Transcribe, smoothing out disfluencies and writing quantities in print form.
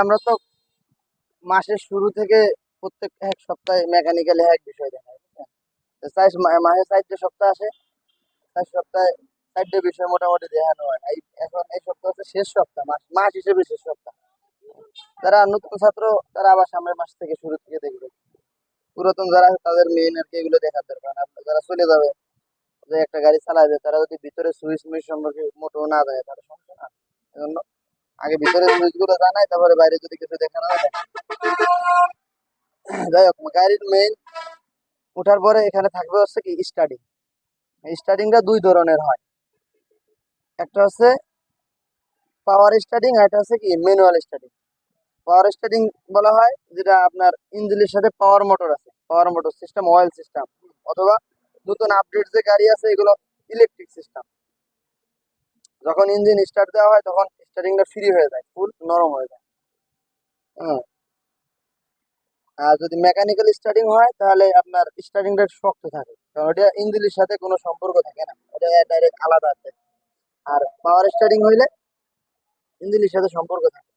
আমরা তো মাসের শুরু থেকে প্রত্যেক এক সপ্তাহে মেকানিক্যালি এক বিষয় দেখাই, বুঝছেন? তো মাসে 4টে সপ্তাহ আসে, 4 সপ্তাহে 4টে বিষয় মোটামুটি দেখানো হয়। এখন এই সপ্তাহ হচ্ছে শেষ সপ্তাহ, মাস মাস হিসেবে শেষ সপ্তাহ। যারা নতুন ছাত্র তারা আবার সামনের মাস থেকে শুরু থেকে দেখবে। পুরাতন যারা আছে তাদের মেইন আর কি এগুলো দেখার দরকার। আপনার যারা চলে যাবে, যে একটা গাড়ি চালাবে, তারা যদি ভিতরে সুইচ মুইচ সম্পর্কে মোটেও না জানে তাহলে সমস্যা না। এজন্য আগে ভিতরে সুইচ গুলো জানায়, তারপরে বাইরে যদি কিছু দেখানো হয় দেখায়। যাই হোক, গাড়ির মেইন ওঠার পরে এখানে থাকবে হচ্ছে কি স্টার্টিং। স্টার্টিংটা দুই ধরনের হয়, একটা হচ্ছে পাওয়ার স্টার্টিং আর একটা হচ্ছে কি ম্যানুয়াল স্টার্টিং। পাওয়ার স্টার্টিং বলা হয় যেটা আপনার ইঞ্জিনের সাথে পাওয়ার মোটর আছে, পাওয়ার মোটর সিস্টেম, অয়েল সিস্টেম, অথবা নতুন আপডেট যে গাড়ি আছে এগুলো ইলেকট্রিক সিস্টেম। যখন ইঞ্জিন স্টার্ট দেওয়া হয় তখন স্টার্টিংটা ফ্রি হয়ে যায়, ফুল নরম হয়ে যায়। হ্যাঁ। আর যদি মেকানিক্যাল স্টার্টিং হয় তাহলে আপনার স্টার্টিংটা শক্ত থাকে, কারণ ওটা ইঞ্জিনের সাথে কোনো সম্পর্ক থাকে না, ওটা ডাইরেক্ট আলাদা আছে। আর পাওয়ার স্টার্টিং হইলে ইঞ্জিনের সাথে সম্পর্ক থাকে।